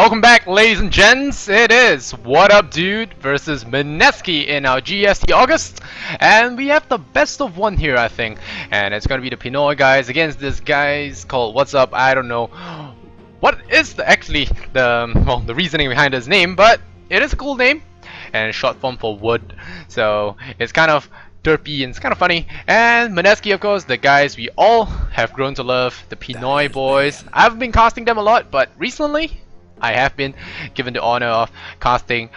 Welcome back, ladies and gents. It is What Up Dude versus Mineski in our GEST August, and we have the best of one here, I think. And it's gonna be the Pinoy guys against this guys called What's Up. I don't know what is actually the reasoning behind his name, but it is a cool name and short form for wood. So it's kind of derpy and it's kind of funny. And Mineski, of course, the guys we all have grown to love, the Pinoy boys. I've been casting them a lot, but recently I have been given the honor of casting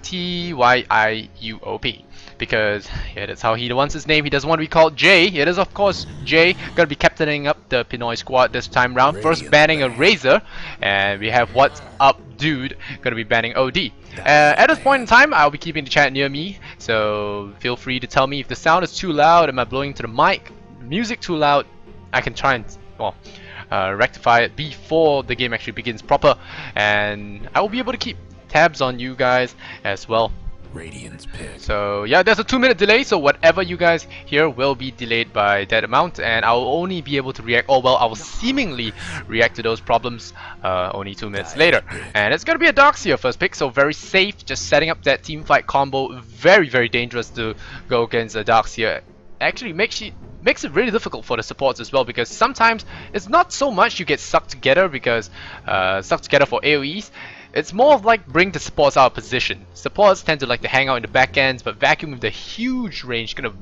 T-Y-I-U-O-P because yeah, that's how he wants his name. He doesn't want to be called Jay. It is, of course, Jay. Gonna be captaining up the Pinoy squad this time round. First banning a Razor, and we have What's Up Dude gonna be banning OD. At this point in time, I'll be keeping the chat near me, so feel free to tell me if the sound is too loud. Am I blowing to the mic? Music too loud? I can try and rectify it before the game actually begins proper, and I will be able to keep tabs on you guys as well. Radiant's pick. So yeah, there's a 2-minute delay, so whatever you guys hear will be delayed by that amount, and I'll only be able to react, or well, I will seemingly react to those problems only 2 minutes later. And it's gonna be a Darkseer first pick, so very safe, just setting up that team fight combo. Very, very dangerous to go against a Darkseer. Actually makes it really difficult for the supports as well, because sometimes it's not so much you get sucked together because sucked together for AoEs. It's more of like bring the supports out of position. Supports tend to like to hang out in the back ends, but Vacuum with the huge range gonna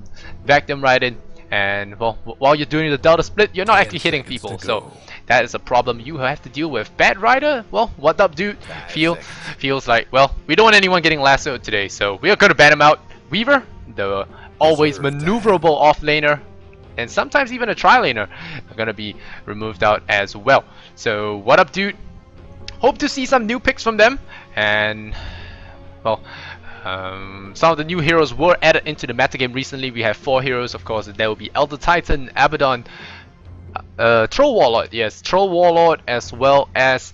back them right in. And well, while you're doing the Delta Split, you're not actually hitting people, so that is a problem you have to deal with. Bad Rider, well, What Up Dude feels like, well, we don't want anyone getting lassoed today, so we are gonna ban him out. Weaver, the always maneuverable off laner, and sometimes even a tri-laner, are gonna be removed out as well. So What Up Dude, hope to see some new picks from them, and well, some of the new heroes were added into the metagame recently. We have 4 heroes, of course. There will be Elder Titan, Abaddon, Troll Warlord, yes, Troll Warlord, as well as,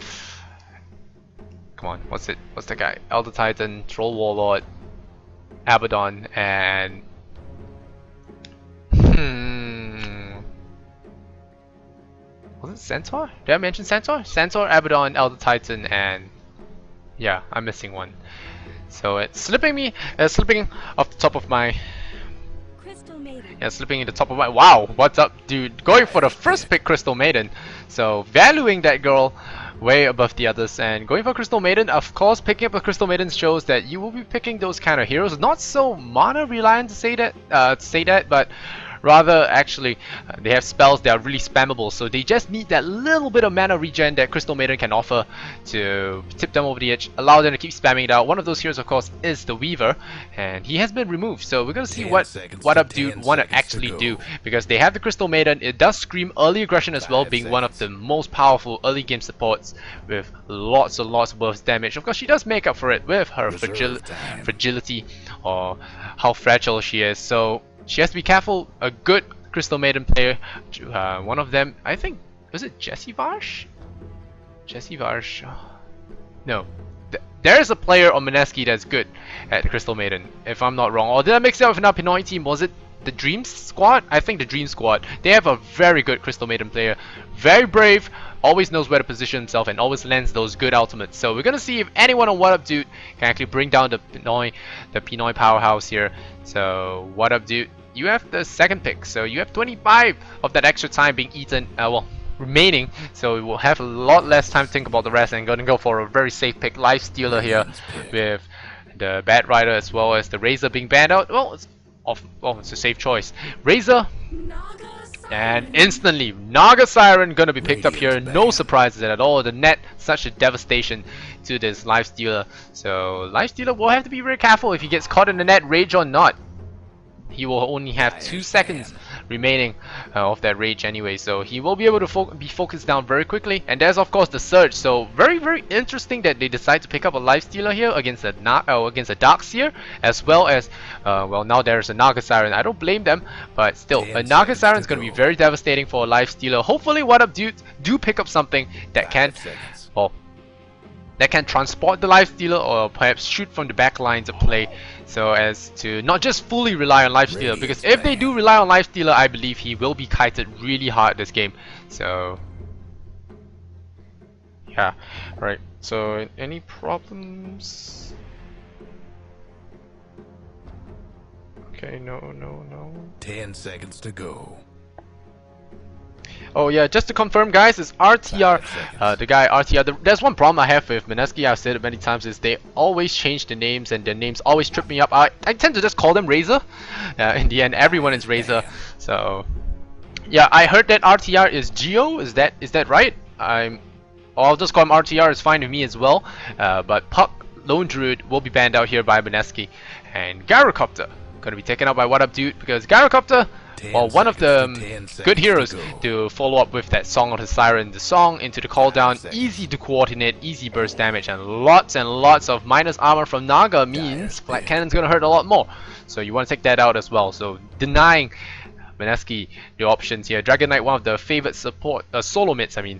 come on, what's the guy? Elder Titan, Troll Warlord, Abaddon, and was it Centaur? Did I mention Centaur? Centaur, Abaddon, Elder Titan, and yeah, I'm missing one. So it's slipping off the top of my. Yeah, slipping in the top of my. Wow, What's Up Dude? Going for the first pick, Crystal Maiden. So valuing that girl way above the others, and going for Crystal Maiden. Of course, picking up a Crystal Maiden shows that you will be picking those kind of heroes. Not so mana reliant to say that, but rather actually they have spells that are really spammable, so they just need that little bit of mana regen that Crystal Maiden can offer to tip them over the edge, allow them to keep spamming it out. One of those heroes, of course, is the Weaver, and he has been removed, so we're gonna see what Up Dude want to actually do, because they have the Crystal Maiden. It does scream early aggression as well, being one of the most powerful early game supports with lots and lots of burst damage. Of course, she does make up for it with her fragility, or how fragile she is, so she has to be careful. A good Crystal Maiden player, one of them, I think, was it Jesse Varsh? Jesse Varsh? No. There is a player on Mineski that's good at Crystal Maiden, if I'm not wrong. Or did I mix it up with another Pinoy team? Was it the Dream Squad? I think the Dream Squad. They have a very good Crystal Maiden player. Very brave, always knows where to position himself, and always lands those good ultimates. So we're gonna see if anyone on What Up Dude can actually bring down the Pinoy powerhouse here. So What Up Dude, you have the second pick, so you have 25 of that extra time being eaten, well, remaining, so we will have a lot less time to think about the rest, and gonna go for a very safe pick, Lifestealer here, with the Bad Rider as well as the Razor being banned out. Well, it's a safe choice. Razor, and instantly Naga Siren gonna be picked up here. No surprises at all. The net, such a devastation to this Lifestealer, so Lifestealer will have to be very careful if he gets caught in the net, rage or not. He will only have 2 seconds remaining of that rage anyway, so he will be able to be focused down very quickly. And there's of course the Surge, so very, very interesting that they decide to pick up a Lifestealer here against a Darkseer, as well as well, now there's a Naga Siren. I don't blame them, but still, a Naga Siren is going to be very devastating for a Lifestealer. Hopefully What Up Dude do pick up something that can, well, that can transport the Lifestealer, or perhaps shoot from the back lines of play, so as to not just fully rely on Lifestealer, because if they do rely on Lifestealer, I believe he will be kited really hard this game. So Yeah, right. So, any problems? Okay, no, no, no. 10 seconds to go. Oh yeah, just to confirm, guys, it's RTR. 5 seconds. The guy RTR. There's one problem I have with Mineski. I've said it many times. Is they always change the names, and their names always trip me up. I tend to just call them Razor. In the end, everyone is Razor. So yeah, I heard that RTR is Geo. Is that right? I'll just call him RTR. It's fine with me as well. But Puck Lone Druid will be banned out here by Mineski, and Gyrocopter gonna be taken out by What Up Dude, because Gyrocopter, well, one of the good heroes to follow up with that Song of the Siren. The song into the call down, easy to coordinate, easy burst damage, and lots of minus armor from Naga means Flat Cannon's gonna hurt a lot more. So you want to take that out as well. So denying Mineski the options here. Dragon Knight, one of the favorite support solo mids of the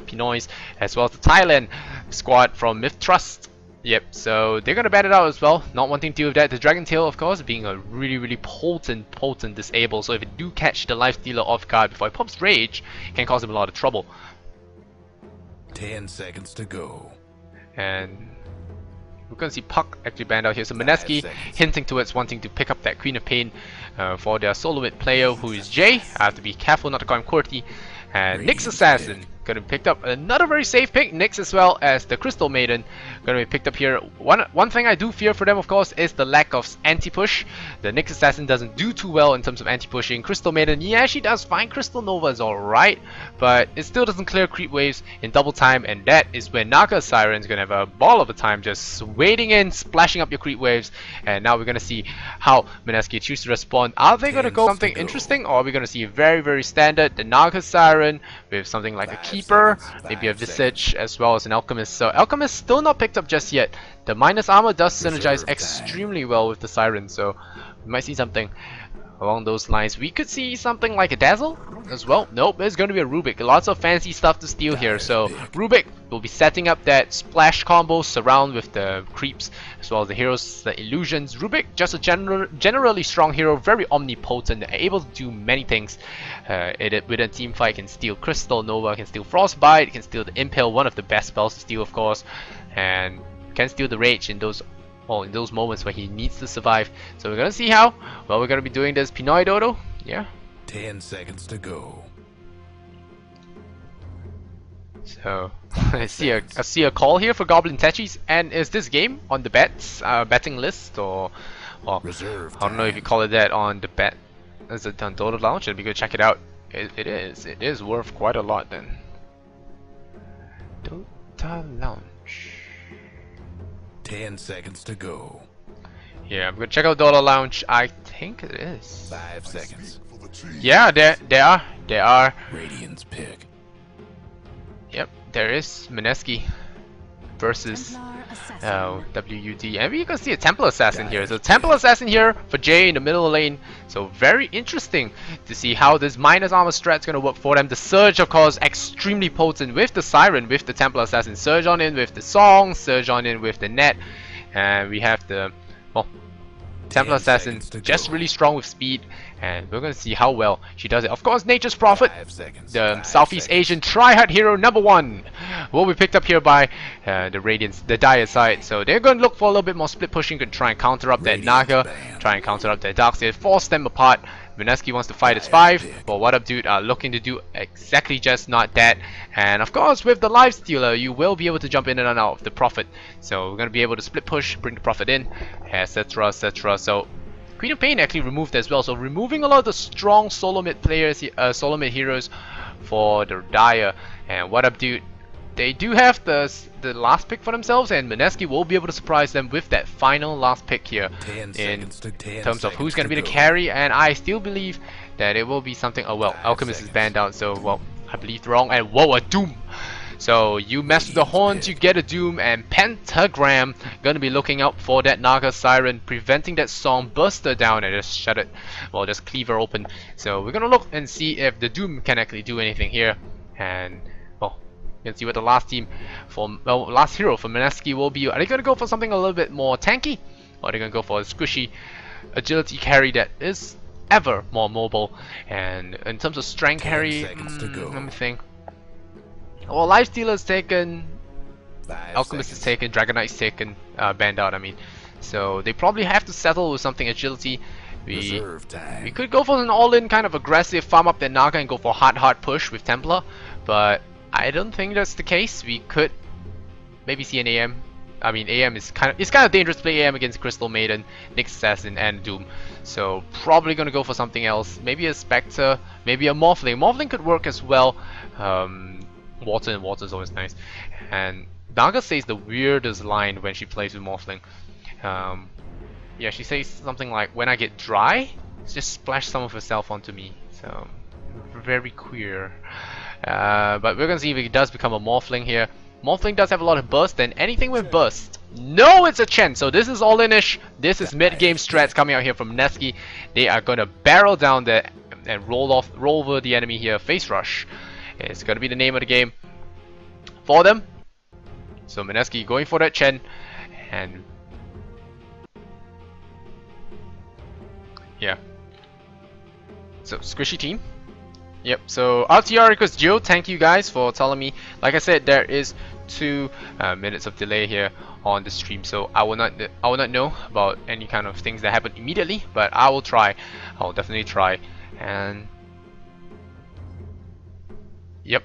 Pinoys, as well as the Thailand squad from Myth Trust. Yep, so they're gonna ban it out as well, not wanting to deal with that. The Dragon Tail, of course, being a really potent disable, so if it do catch the Lifestealer off guard before it pops Rage, it can cause him a lot of trouble. 10 seconds to go. And we're gonna see Puck actually banned out here, so Mineski hinting towards wanting to pick up that Queen of Pain for their solo mid player, who is Jay. I have to be careful not to call him QWERTY. And Nyx Assassin gonna be picked up, another very safe pick. Nyx, as well as the Crystal Maiden, gonna be picked up here. One thing I do fear for them, of course, is the lack of anti-push. The Nyx Assassin doesn't do too well in terms of anti-pushing. Crystal Maiden, yeah, she does fine. Crystal Nova is alright, but it still doesn't clear creep waves in double time, and that is where Naga Siren is gonna have a ball of a time just wading in, splashing up your creep waves. And now we're gonna see how Mineski choose to respond. Are they gonna go something interesting, or are we gonna see very standard the Naga Siren with something like a Keeper, maybe a Visage, as well as an Alchemist? So Alchemist still not picked up just yet. The minus armor does synergize extremely well with the Siren, so we might see something along those lines. We could see something like a Dazzle as well. Nope, it's going to be a Rubik. Lots of fancy stuff to steal here. So Rubik will be setting up that splash combo, surround with the creeps, as well as the heroes, the illusions. Rubik, just a generally strong hero, very omnipotent, able to do many things. With a team fight, can steal Crystal Nova, can steal Frostbite, can steal the Impale, one of the best spells to steal, of course, and can steal the Rage in those moments where he needs to survive. So we're gonna see how well we're gonna be doing this Pinoy Dodo. Yeah. 10 seconds to go. So I see a call here for Goblin Techis, and is this game on the betting list, or well, I don't know if you call it that on the bet. Is it on Dota Lounge? Let me go check it out. It is worth quite a lot then. Dota Lounge. 10 seconds to go. Yeah, I'm gonna check out Dota Lounge. I think it is 5 seconds. Yeah, there are. Radiant's pick. Yep, there is Mineski versus WUD, and we can see a Templar Assassin here. So Templar Assassin here for Jay in the middle lane. So very interesting to see how this minus armor strat's gonna work for them. The Surge, of course, extremely potent with the Siren, with the Templar Assassin. Surge on in with the Song, Surge on in with the Net, and we have the Templar Assassin, just really strong with speed, and we're gonna see how well she does it. Of course, Nature's Prophet, the Southeast Asian tryhard hero #1, will be picked up here by the Radiance, the Dire side. So they're gonna look for a little bit more split pushing, gonna try and counter up that Naga, try and counter up that Darkseid, force them apart. Mineski wants to fight as 5, but What Up Dude are looking to do exactly just not that. And of course, with the Lifestealer, you will be able to jump in and out of the Prophet. So we're going to be able to split push, bring the Prophet in, etc, etc. So Queen of Pain actually removed as well. So removing a lot of the strong solo mid players, solo mid heroes for the Dire. And What Up Dude, they do have the last pick for themselves, and Mineski will be able to surprise them with that final last pick here in terms of who's going to be the carry. And I still believe that it will be something. Oh well, Alchemist is banned out, so well, I believed wrong. And whoa, a Doom! So you mess with the horns, you get a Doom, and Pentagram gonna be looking out for that Naga Siren, preventing that Song Buster down and just shut it, well, just Cleaver open. So we're gonna look and see if the Doom can actually do anything here, and well, you can see what the last last hero for Mineski will be. Are they gonna go for something a little bit more tanky, or are they gonna go for a squishy agility carry that is ever more mobile? And in terms of strength carry, let me think. Well, Lifestealer is taken, 5 Alchemist is seconds. taken, Dragonite is taken, banned out, I mean. So they probably have to settle with something agility. We Reserve time. could go for an all-in kind of aggressive farm up the Naga and go for hard push with Templar, but I don't think that's the case. We could maybe see an AM. I mean, AM is kind of dangerous to play AM against Crystal Maiden, Nyx Assassin, and Doom. So probably gonna go for something else. Maybe a Spectre, maybe a Morphling. Morphling could work as well. Water and water is always nice. And Naga says the weirdest line when she plays with Morphling. Yeah, she says something like, "When I get dry, just splash some of herself onto me." So very queer. But we're gonna see if it does become a Morphling here. Morphling does have a lot of burst, and anything with burst. No, it's a Chen. So this is all-in-ish. This is mid-game strats coming out here from Mineski. They are gonna barrel down there and roll over the enemy here. Face rush. It's gonna be the name of the game for them. So Mineski going for that Chen, and yeah. So squishy team. Yep, so RTR equals Geo, thank you guys for telling me. Like I said, there is 2 minutes of delay here on the stream, so I will not know about any kind of things that happen immediately, but I will try. I will definitely try. And yep.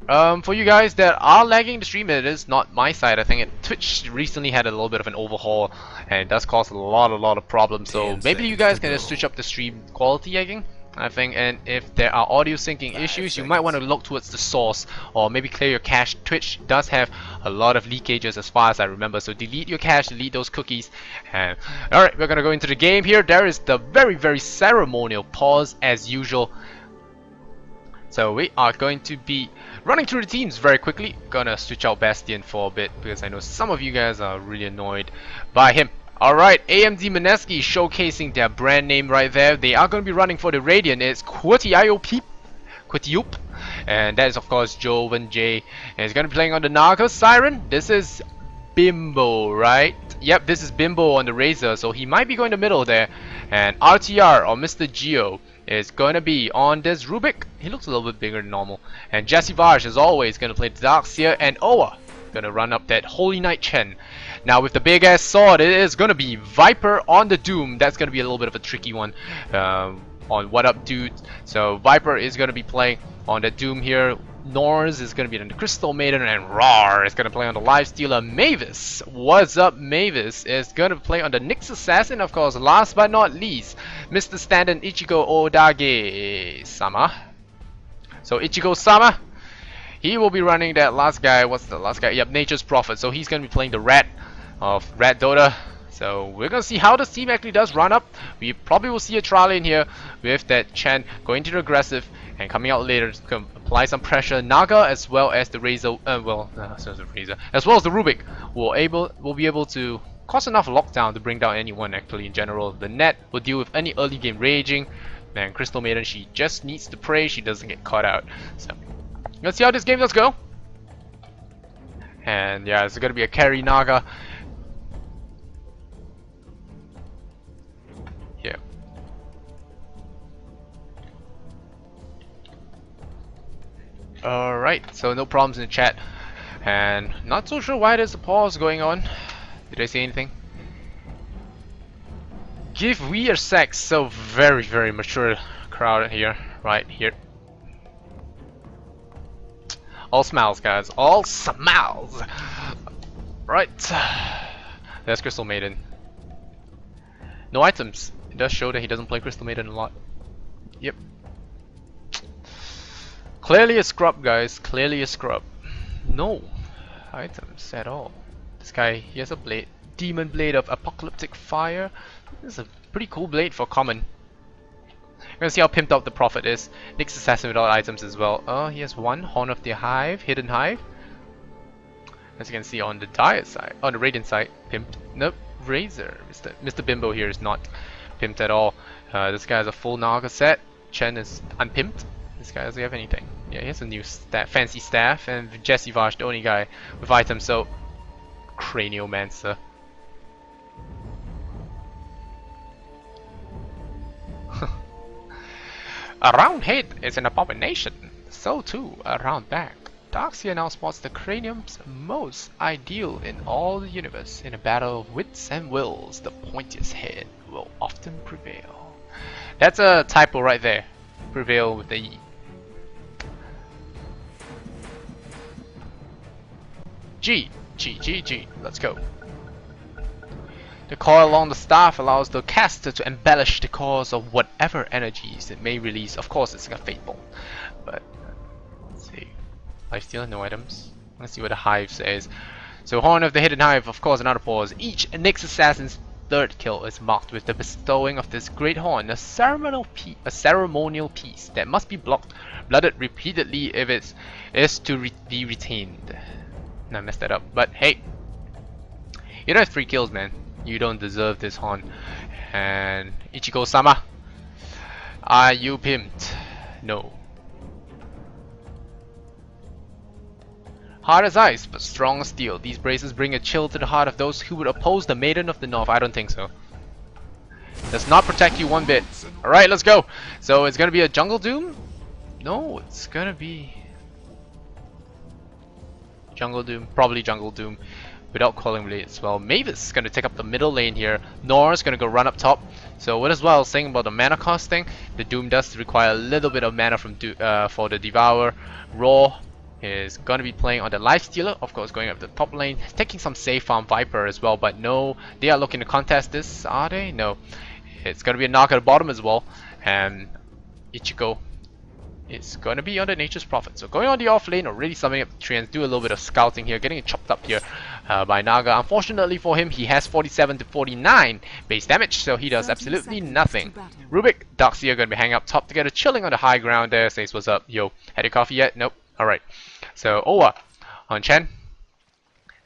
For you guys that are lagging the stream, it is not my side. I think Twitch recently had a little bit of an overhaul, and it does cause a lot of problems. So maybe you guys can just switch up the stream quality again, I think. And if there are audio syncing issues, you might want to look towards the source, or maybe clear your cache. Twitch does have a lot of leakages as far as I remember, so delete your cache, delete those cookies. And alright, we're gonna go into the game here. There is the very ceremonial pause as usual. So we are going to be running through the teams very quickly. Gonna switch out Bastion for a bit because I know some of you guys are really annoyed by him. Alright, AMD Mineski showcasing their brand name right there. They are going to be running for the Radiant. It's Quitiop, and that is of course Joven J. And he's going to be playing on the Naga Siren. This is Bimbo, right? Yep, this is Bimbo on the Razor, so he might be going to middle there. And RTR, or Mr. Geo, is going to be on this Rubik. He looks a little bit bigger than normal. And Jesse Varsh, as always, going to play Darkseer, and Oa going to run up that Holy Knight Chen. Now with the big ass sword, it is going to be Viper on the Doom. That's going to be a little bit of a tricky one on What Up Dude. So Viper is going to be playing on the Doom here. Norz is going to be on the Crystal Maiden, and Rar is going to play on the Lifestealer. Mavis, what's up Mavis, is going to play on the Nyx Assassin, of course. Last but not least, Mr. Stand-in Ichigo Odage-sama. So Ichigo-sama, he will be running that last guy. What's the last guy? Yep, Nature's Prophet. So he's going to be playing the Rat of Rat Dota. So we're going to see how this team actually does run up. We probably will see a trial in here with that Chen going to the aggressive and coming out later to apply some pressure. Naga as well as the Razor, as well as the Rubik will be able to cause enough lockdown to bring down anyone actually in general. The net will deal with any early game raging. And Crystal Maiden, she just needs to pray she doesn't get caught out. So let's see how this game does go. And yeah, it's gonna be a carry Naga. Yeah. Alright, so no problems in the chat. And not so sure why there's a pause going on. Did I say anything? Give we a sec. So very mature crowd here, right here. All smiles, guys. All smiles. Right. That's Crystal Maiden. No items. It does show that he doesn't play Crystal Maiden a lot. Yep. Clearly a scrub, guys. Clearly a scrub. No items at all. This guy, he has a blade. Demon Blade of Apocalyptic Fire. This is a pretty cool blade for common. We're gonna see how pimped out the Prophet is. Nyx Assassin without items as well. Oh, he has one. Horn of the Hive. Hidden Hive. As you can see on the Dire side. On the Radiant side. Pimped. Nope. Razor. Mr. Bimbo here is not pimped at all. This guy has a full Naga set. Chen is unpimped. This guy doesn't have anything. Yeah, he has a new fancy staff. And Jesse Vash, the only guy with items. So, Craniomancer. A round head is an abomination. So too, a round back. Darkseer now spots the cranium's most ideal in all the universe. In a battle of wits and wills, the pointiest head will often prevail. That's a typo right there. Prevail with the E. G. Let's go. The coil along the staff allows the caster to embellish the cores of whatever energies it may release. Of course, it's a fateful, but let's see. Lifesteal, no items. Let's see what the hive says. So, Horn of the Hidden Hive, of course, another pause. Each Nyx assassin's third kill is marked with the bestowing of this great horn, a ceremonial piece that must be blooded repeatedly if it is to be retained. I messed that up, but hey, you don't have 3 kills, man. You don't deserve this horn. And Ichigo-sama, are you pimped? No. Hard as ice, but strong as steel. These braces bring a chill to the heart of those who would oppose the Maiden of the North. I don't think so. Does not protect you one bit. Alright, let's go. So it's gonna be a Jungle Doom? No, it's gonna be Jungle Doom, probably Jungle Doom, without calling Blade as well. Mavis is going to take up the middle lane here. Nora's going to go run up top. So what as well, saying about the mana cost thing, the Doom does require a little bit of mana from for the Devour. Raw is going to be playing on the Lifestealer, of course going up the top lane, taking some safe farm Viper as well, but no, they are looking to contest this, are they? No. It's going to be a knock at the bottom as well, and Ichigo is going to be on the Nature's Prophet. So going on the off lane, already summoning up the treants, do a little bit of scouting here, getting it chopped up here by Naga. Unfortunately for him, he has 47 to 49 base damage, so he does absolutely nothing. Rubik, Darkseer going to be hanging up top together, chilling on the high ground there, says what's up. Yo, had your coffee yet? Nope. Alright. So Owa on Chen,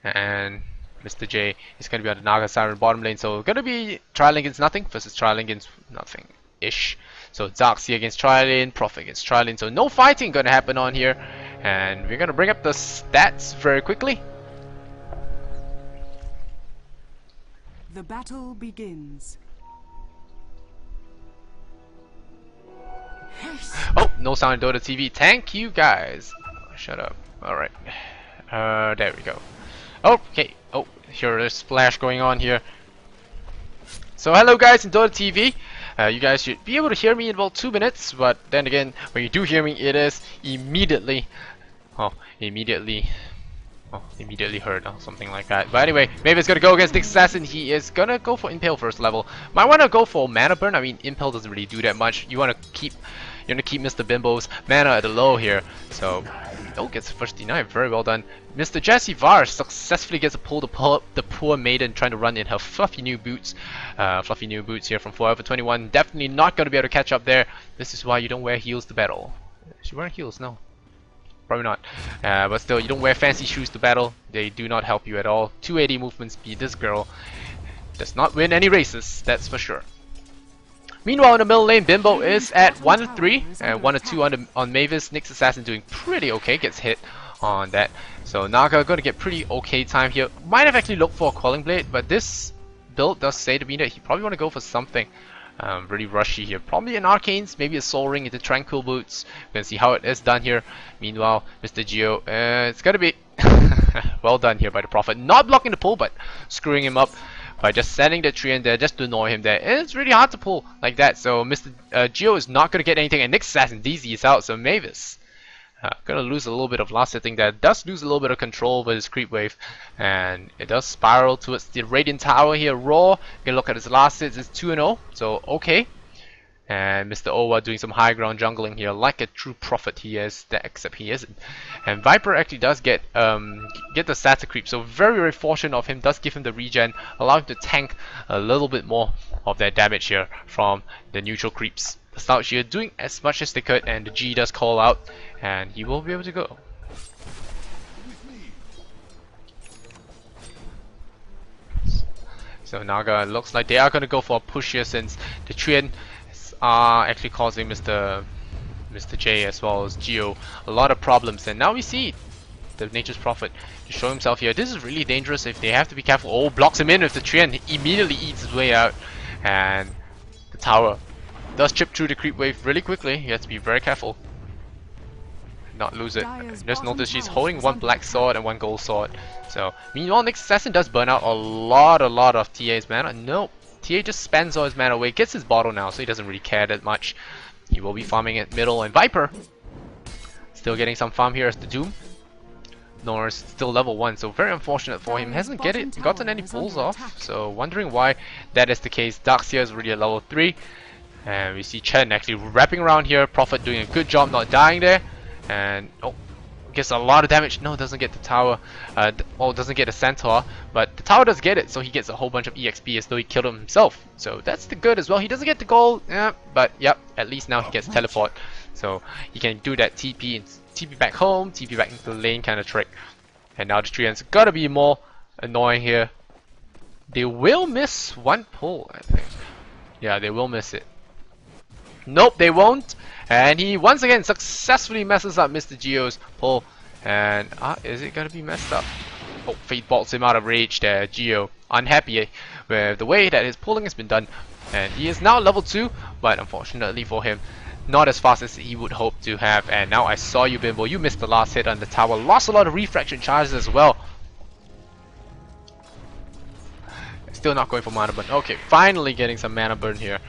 and Mr. J is going to be on the Naga Siren bottom lane, so going to be trialing against nothing versus trialing against nothing-ish. So Darkseer against Trilane, Prophet against Trilane, so no fighting gonna happen on here. And we're gonna bring up the stats very quickly. The battle begins. Oh, no sound in Dota TV. Thank you guys. Shut up. Alright. There we go. Okay. Oh, here is splash going on here. So hello guys in Dota TV. You guys should be able to hear me in about 2 minutes, but then again, when you do hear me, it is immediately heard or something like that. But anyway, maybe it's gonna go against Nyx Assassin. He is gonna go for Impale first level. Might wanna go for Mana Burn. I mean, Impale doesn't really do that much. You wanna keep Mr. Bimbo's mana at the low here. So, oh, gets first deny. Very well done. Mr. Jesse Var successfully gets to pull the poor maiden trying to run in her fluffy new boots. Fluffy new boots here from Forever 21. Definitely not going to be able to catch up there. This is why you don't wear heels to battle. Is she wearing heels? No. Probably not. But still, you don't wear fancy shoes to battle. They do not help you at all. 280 movement speed. This girl does not win any races. That's for sure. Meanwhile, in the middle lane, Bimbo is at 1-3 and 1-2 on Mavis. Nyx Assassin doing pretty okay, gets hit on that. So Naga going to get pretty okay time here. Might have actually looked for a Quelling Blade, but this build does say to me that he probably want to go for something really rushy here. Probably an Arcanes, maybe a Soul Ring into Tranquil Boots. We're going to see how it is done here. Meanwhile, Mr. Geo, it's going to be well done here by the Prophet. Not blocking the pull, but screwing him up by just setting the tree in there just to annoy him there. And it's really hard to pull like that, so Mr. Geo is not going to get anything, and Nyx Assassin DZ is out, so Mavis gonna lose a little bit of last hitting there. Does lose a little bit of control over his creep wave, and it does spiral towards the Radiant Tower here. Raw, gonna look at his last hits, it's 2-0, so okay. And Mr. Owa doing some high ground jungling here, like a true prophet he is, except he isn't. And Viper actually does get the stats creep, so very, very fortunate of him, does give him the regen, allow him to tank a little bit more of that damage here from the neutral creeps. The Stout here doing as much as they could, and the G does call out, and he will be able to go. So Naga looks like they are going to go for a push here, since the Treant are actually causing Mr. J as well as Geo a lot of problems. And now we see the Nature's Prophet to show himself here. This is really dangerous if they have to be careful. Oh, blocks him in with the Treant, immediately eats his way out, and the tower does chip through the creep wave really quickly. You have to be very careful. not lose it. Dire's Just bottom notice she's tower holding is one under black attack. sword and one gold sword. So meanwhile, next assassin does burn out a lot of TA's mana. Nope, TA just spends all his mana away, gets his bottle now, so he doesn't really care that much. He will be farming at middle, and Viper still getting some farm here as the Doom. Norris still level 1, so very unfortunate for him. Dire's Hasn't bottom gotten tower any is pulls under off, attack. so wondering why that is the case. Darkseer is already at level 3. And we see Chen actually wrapping around here. Prophet doing a good job not dying there. And oh, gets a lot of damage. No, doesn't get the tower. Doesn't get a centaur. But the tower does get it, so he gets a whole bunch of EXP as though he killed him himself. So that's the good as well. He doesn't get the gold, yeah, but yep, at least now he gets teleport. So he can do that TP and TP back home, TP back into the lane kind of trick. And now the Treants gotta be more annoying here. They will miss one pull, I think. Yeah, they will miss it. Nope, they won't. And he once again successfully messes up Mr. Geo's pull. And is it gonna be messed up? Oh, Fate bolts him out of rage there. Geo unhappy with the way that his pulling has been done. And he is now level 2, but unfortunately for him, not as fast as he would hope to have. And now I saw you, Bimbo. You missed the last hit on the tower. Lost a lot of refraction charges as well. Still not going for mana burn. Okay, finally getting some mana burn here.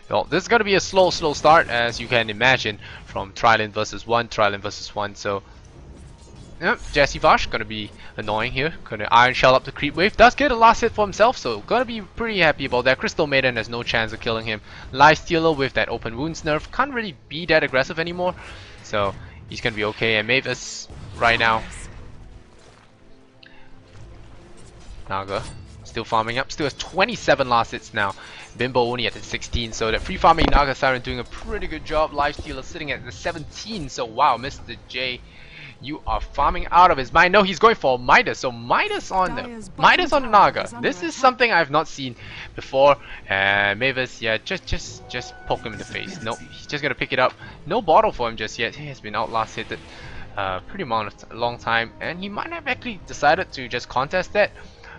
Well, this is going to be a slow start, as you can imagine, from Trilin versus 1, so yep, Jesse Vash going to be annoying here. Going to Iron Shell up the creep wave. Does get a last hit for himself, so going to be pretty happy about that. Crystal Maiden has no chance of killing him. Lifestealer with that open wounds nerf can't really be that aggressive anymore, so he's going to be okay. And Mavis right now, Naga still farming up, still has 27 last hits now. Bimbo only at the 16, so that free farming Naga Siren doing a pretty good job. Lifestealer sitting at the 17, so wow, Mr. J, you are farming out of his mind. No, he's going for Midas, so Midas on Naga. This is something I've not seen before. And Mavis, yeah, just poke him in the face. Nope, he's just gonna pick it up. No bottle for him just yet. He has been outlasted pretty long time, and he might have actually decided to just contest that.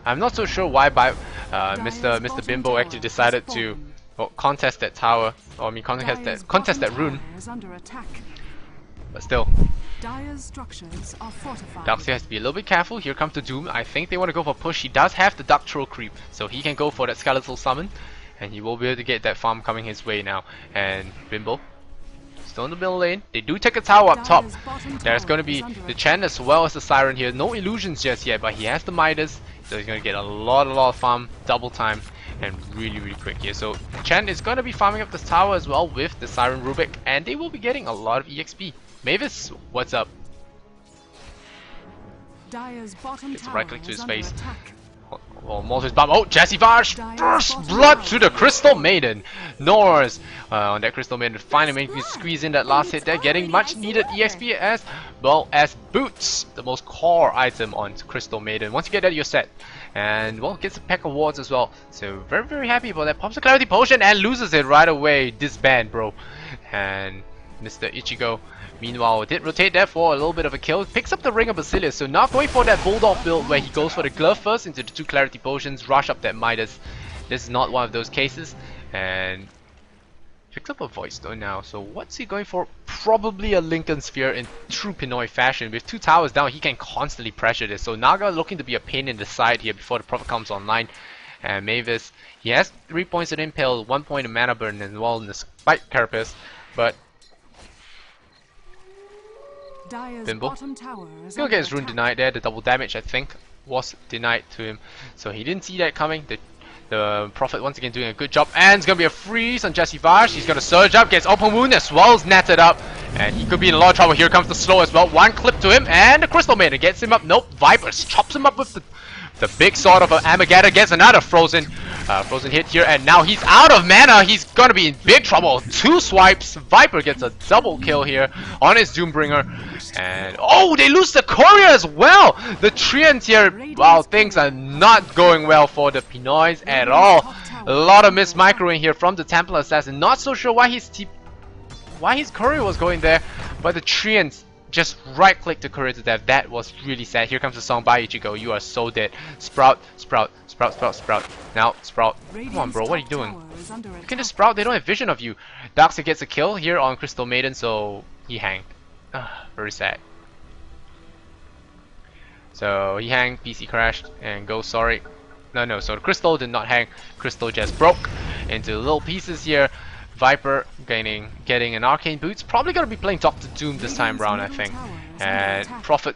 I'm not so sure why Mr. Bimbo actually decided to contest that tower, or I mean contest that rune. But still, Dire's structures are fortified. Darkseer has to be a little bit careful. Here comes the Doom. I think they want to go for push. He does have the Dark Troll creep, so he can go for that skeletal summon, and he will be able to get that farm coming his way now. And Bimbo still in the middle lane. They do take a tower up top. There's going to be the Chen as well as the Siren here. No illusions just yet, but he has the Midas, so he's going to get a lot of farm, double time, and really quick here. So Chen is going to be farming up this tower as well with the Siren Rubik, and they will be getting a lot of EXP. Mavis, what's up? Dire's bottom Gets a tower right click to is his under face. attack. Oh, Mortis bomb. Oh, Jesse Varsh! First blood to the Crystal Maiden. Norris on that Crystal Maiden finally making me squeeze in that last hit there, getting much needed EXP as well as Boots, the most core item on Crystal Maiden. Once you get that, you're set. And well, gets a pack of wards as well. So very happy about that. Pops a Clarity Potion and loses it right away. Disband, bro. And Mr. Ichigo, meanwhile, did rotate there for a little bit of a kill. Picks up the Ring of Basilius, so not going for that Bulldog build where he goes for the glove first into the 2 Clarity Potions, rush up that Midas. This is not one of those cases. And picks up a Void Stone now, so what's he going for? Probably a Lincoln Sphere in true Pinoy fashion. With 2 towers down, he can constantly pressure this. So Naga looking to be a pain in the side here before the Prophet comes online. And Mavis, he has 3 points of Impale, 1 point of Mana Burn, and well in the Spike Carapace, but Bimbo he'll get his rune denied there. The double damage, I think, was denied to him, so he didn't see that coming. The Prophet once again doing a good job, and it's gonna be a freeze on Jesse Varsh. He's gonna surge up, gets open wound as well as netted up, and he could be in a lot of trouble. Here comes the slow as well. One clip to him, and the Crystal Maiden gets him up. Nope, Vipers chops him up with the big sword of Armageddon. Gets another frozen hit here, and now he's out of mana. He's gonna be in big trouble. 2 swipes. Viper gets a double kill here on his Doombringer, and oh, they lose the courier as well. The Treants here, wow, things are not going well for the Pinoys at all. A lot of miss microing here from the Templar Assassin. Not so sure why his courier was going there, but the Treants just right click the courier to death. That was really sad. Here comes the song by Ichigo. You are so dead. Sprout, Sprout, Sprout, Sprout, Sprout. Now, Sprout. Come on, bro. What are you doing? You can just Sprout. They don't have vision of you. Darkseid gets a kill here on Crystal Maiden, so he hanged. Very sad. So he hanged, PC crashed, and Ghost sorry. No, so the Crystal did not hang. Crystal just broke into little pieces here. Viper getting an arcane boots. Probably gonna be playing Doctor Doom this time around, I think. And Prophet,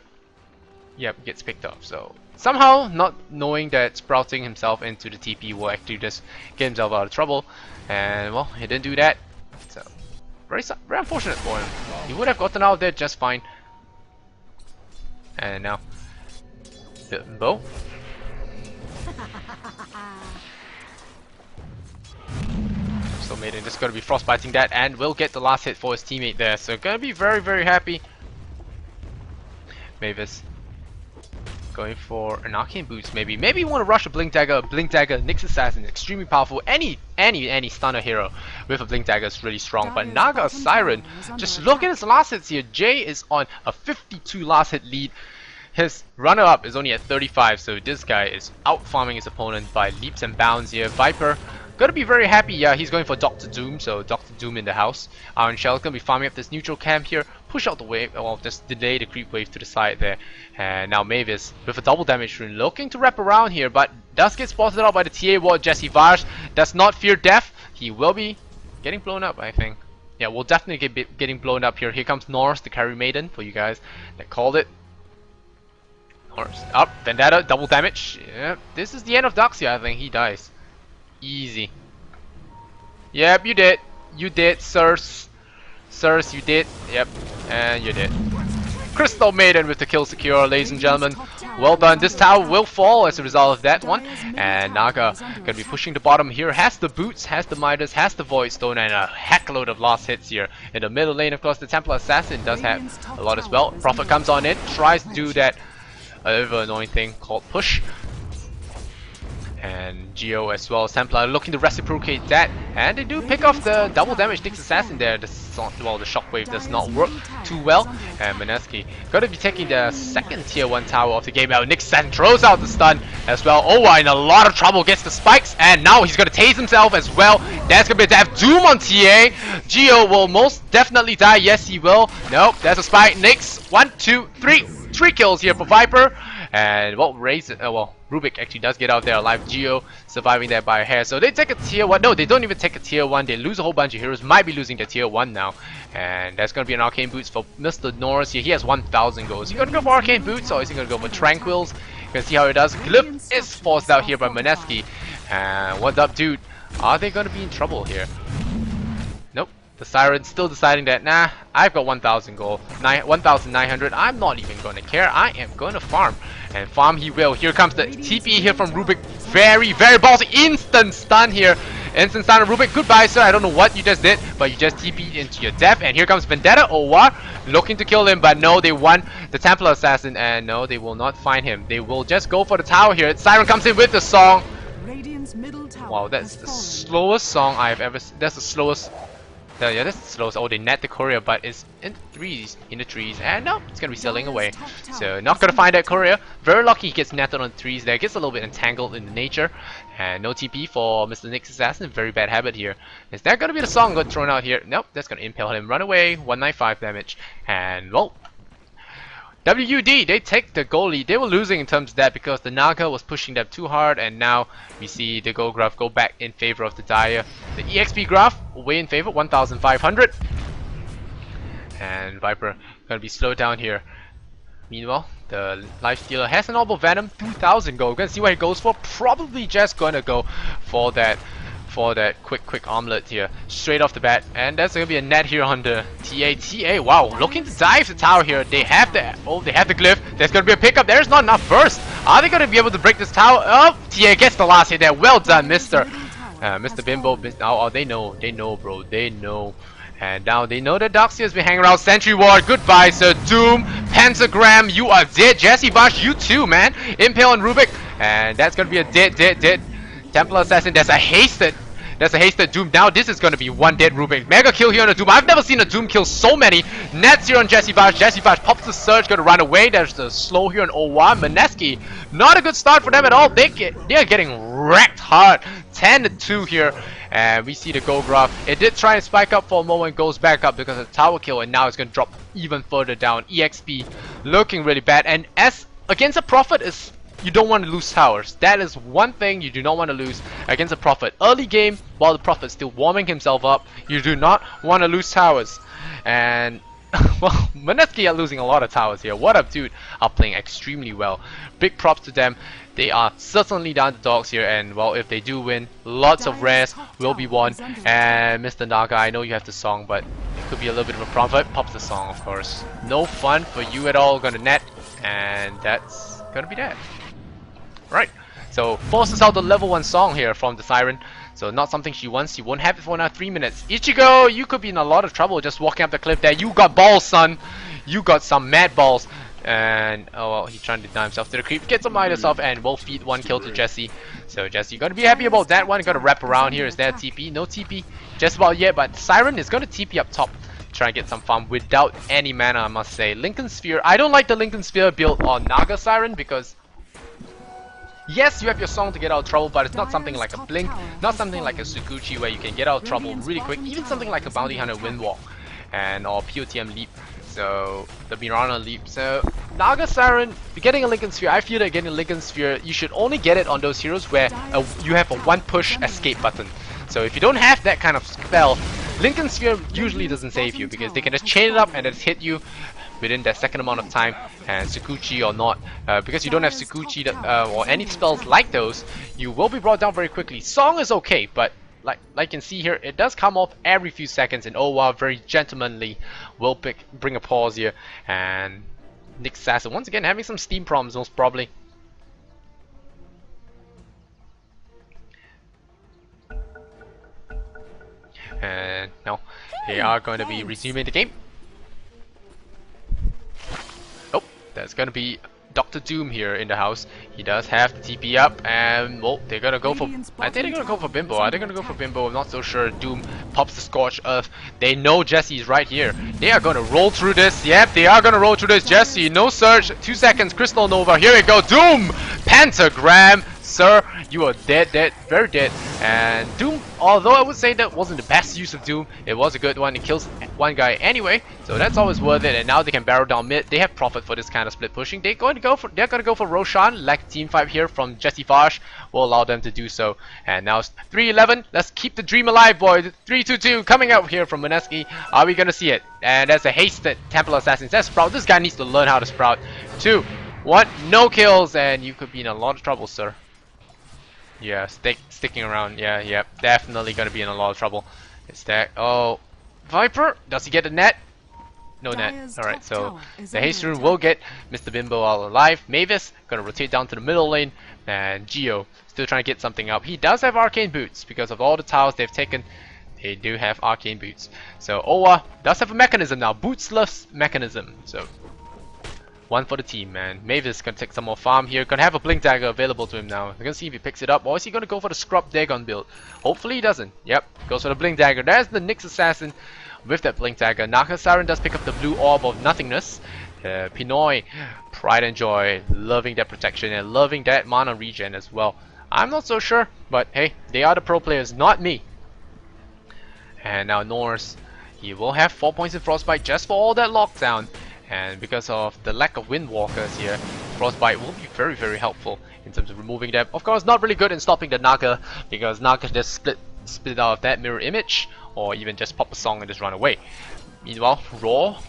yep, gets picked up. So somehow, not knowing that sprouting himself into the TP will actually just get himself out of trouble. And well, he didn't do that. So very unfortunate for him. He would have gotten out of there just fine. And now, Bo. So Maiden just gonna be frostbiting that and will get the last hit for his teammate there. So gonna be very, very happy. Mavis going for an arcane boots maybe. Maybe you want to rush a blink dagger. Blink dagger, Nyx assassin, extremely powerful. Any stunner hero with a blink dagger is really strong. But Naga Siren, just look at his last hits here. Jay is on a 52 last hit lead. His runner-up is only at 35, so this guy is out farming his opponent by leaps and bounds here. Viper gonna be very happy. Yeah, he's going for Doctor Doom, so Doctor Doom in the house. Iron Shell's gonna be farming up this neutral camp here, push out the wave, well, just delay the creep wave to the side there. And now Mavis with a double damage rune looking to wrap around here, but does get spotted out by the TA ward. Jesse Varsh does not fear death. He will be getting blown up, I think. Yeah, we'll definitely get getting blown up here. Here comes Norse, the carry maiden, for you guys that called it. Up, Vendetta, double damage. Yep, this is the end of Darkseid, I think. He dies. Easy. Yep, you did. You did, sirs. Sirs, you did. Yep, and you did. Crystal Maiden with the kill secure, ladies and gentlemen. Well done. This tower will fall as a result of that one. And Naga gonna be pushing the bottom here. Has the boots, has the Midas, has the Void Stone, and a heckload of last hits here. In the middle lane, of course, the Templar Assassin does have a lot as well. Prophet comes on in, tries to do that over annoying thing called push. And Geo as well as Templar looking to reciprocate that, and they do pick off the double damage Nyx assassin there. The shockwave does not work too well, and Mineski gonna be taking the second tier 1 tower of the game out. Nyx assassin throws out the stun as well. Oh, in a lot of trouble, gets the spikes, and now he's gonna tase himself as well. That's gonna be a death. Doom on TA. Geo will most definitely die. Yes, he will. Nope, there's a spike. Nyx, 1, 2, 3. 3 kills here for Viper. And well, Rubik actually does get out there alive. Geo surviving there by a hair. So they take a tier 1. No, they don't even take a tier 1. They lose a whole bunch of heroes. Might be losing their tier 1 now. And that's going to be an arcane boots for Mr. Norris here. He has 1,000 goals. Is he going to go for arcane boots or is he going to go for tranquils? You can see how he does. Glyph is forced out here by Mineski. And what's up, dude? Are they going to be in trouble here? Nope. The Siren still deciding that, nah, I've got 1,000 gold, 1,900, I'm not even going to care, I am going to farm. And farm he will. Here comes the TP here from Rubik, very, very ballsy, instant stun here. Instant stun on Rubik, goodbye sir, I don't know what you just did, but you just TP'd into your death. And here comes Vendetta, or looking to kill him, but no, they won the Templar Assassin, and no, they will not find him. They will just go for the tower here. Siren comes in with the song. Wow, that's the slowest song I've ever seen. That's the slowest. Yeah, that's the slowest. Oh, they net the courier, but it's in the trees, and no, it's gonna be sailing away. So not gonna find that courier. Very lucky he gets netted on the trees there. Gets a little bit entangled in the nature, and no TP for Mr. Nyx assassin. Very bad habit here. Is that gonna be the song got thrown out here? Nope, that's gonna impale him. Run away. 195 damage, and well. WUD, they take the goal lead. They were losing in terms of that because the Naga was pushing them too hard, and now we see the gold graph go back in favor of the Dire. The EXP graph way in favor, 1,500. And Viper gonna be slowed down here. Meanwhile, the Life Stealer has an Orb of Venom, 2,000 gold. Gonna see what he goes for. Probably just gonna go for that quick armlet here straight off the bat, and that's gonna be a net here on the TA. Wow, looking to dive the tower here. They have the glyph. There's gonna be a pickup. There's not enough burst. Are they gonna be able to break this tower? Oh, TA gets the last hit there. Well done, Mr. Bimbo. Oh, they know, bro. They know. And now they know that Darkseid has been hanging around. Sentry Ward, goodbye, Sir Doom. Pentagram, you are dead. Jesse Vash, you too, man. Impale on Rubik, and that's gonna be a dead. Templar Assassin. There's a hasted There's a hasted Doom. Now this is going to be one dead Rubik. Mega kill here on the Doom. I've never seen a Doom kill so many. Nets here on Jesse Vash. Jesse Vash pops the surge, going to run away. There's the slow here on Owa. Mineski, not a good start for them at all. They are getting wrecked hard. 10-2 here. And we see the gold graph. It did try and spike up for a moment, goes back up because of the tower kill, and now it's going to drop even further down. EXP looking really bad. And as against a Prophet, is you don't want to lose towers. That is one thing you do not want to lose against a Prophet. Early game, while the Prophet's still warming himself up, you do not want to lose towers. And well, Mineski are losing a lot of towers here. What up, dude? Are playing extremely well. Big props to them. They are certainly down to dogs here, and well, if they do win, lots of rares will be won. And Mr. Naga, I know you have the song, but it could be a little bit of a profit. Pops the song, of course. No fun for you at all. Gonna net, and that's gonna be that. Right. So forces out the level 1 song here from the Siren. So not something she wants. She won't have it for another 3 minutes. Ichigo, you could be in a lot of trouble just walking up the cliff there. You got balls, son. You got some mad balls. And oh well, he's trying to deny himself to the creep. Get some Midas off and we'll feed 1 kill to Jesse. So Jesse, you gotta be happy about that one. Gotta wrap around here. Is there a TP? No TP just about yet, but Siren is gonna TP up top. Try and get some farm without any mana, I must say. Lincoln Sphere. I don't like the Lincoln Sphere build on Naga Siren because yes, you have your song to get out of trouble, but it's not something like a Blink, not something like a Sukuchi where you can get out of trouble really quick, even something like a Bounty Hunter Windwalk and or POTM Leap, so the Mirana Leap. So Naga Siren, you're getting a Lincoln Sphere. I feel that getting a Lincoln Sphere, you should only get it on those heroes where you have a 1 push escape button. So if you don't have that kind of spell, Lincoln Sphere usually doesn't save you because they can just chain it up and just hit you within that second amount of time, and Sukuchi or not, because you don't have Sukuchi or any spells like those, you will be brought down very quickly. Song is okay, but like you can see here, it does come off every few seconds, and Owa very gentlemanly will bring a pause here. And Nick Sasson once again having some Steam problems most probably. And no, they are going to be resuming the game. Oh, there's going to be Dr. Doom here in the house. He does have the TP up, and well, they're gonna go for. I think they're gonna go for Bimbo. Are they gonna go for Bimbo? I'm not so sure. Doom pops the Scorch Earth. They know Jesse's right here. They are gonna roll through this. Yep, they are gonna roll through this. Jesse, no surge. 2 seconds. Crystal Nova. Here we go. Doom, Pentagram. Sir, you are dead, very dead. And Doom, although I would say that wasn't the best use of Doom, it was a good one. It kills 1 guy anyway, so that's always worth it. And now they can barrel down mid. They have profit for this kind of split pushing. They're gonna go for Roshan. Like team 5 here from Jesse Vash will allow them to do so. And now it's 3-11. Let's keep the dream alive, boys. 3-2-2 coming out here from Mineski. Are we gonna see it? And that's a hasted Templar Assassin. That's Sprout. This guy needs to learn how to Sprout. 2, 1, no kills, and you could be in a lot of trouble, sir. Yeah, sticking around. Yeah, definitely gonna be in a lot of trouble. Is that? Oh, Viper? Does he get a net? No net. Alright, so the haste rune will get Mr. Bimbo all alive. Mavis gonna rotate down to the middle lane, and Geo still trying to get something up. He does have arcane boots because of all the towers they've taken. They do have arcane boots. So Owa does have a mechanism now, bootsless mechanism. So 1 for the team, man. Mavis gonna take some more farm here. Gonna have a Blink Dagger available to him now. We're gonna see if he picks it up, or is he gonna go for the Scrub Dagon build? Hopefully he doesn't. Yep, goes for the Blink Dagger. There's the Nyx Assassin with that Blink Dagger. Naga Siren does pick up the blue orb of nothingness. Pinoy, pride and joy, loving that protection and loving that mana regen as well. I'm not so sure, but hey, they are the pro players, not me. And now Norse, he will have 4 points in Frostbite just for all that lockdown. And because of the lack of Windwalkers here, Frostbite will be very helpful in terms of removing them. Of course, not really good in stopping the Naga, because Naga just split out of that mirror image, or even just pop a song and just run away. Meanwhile, Raw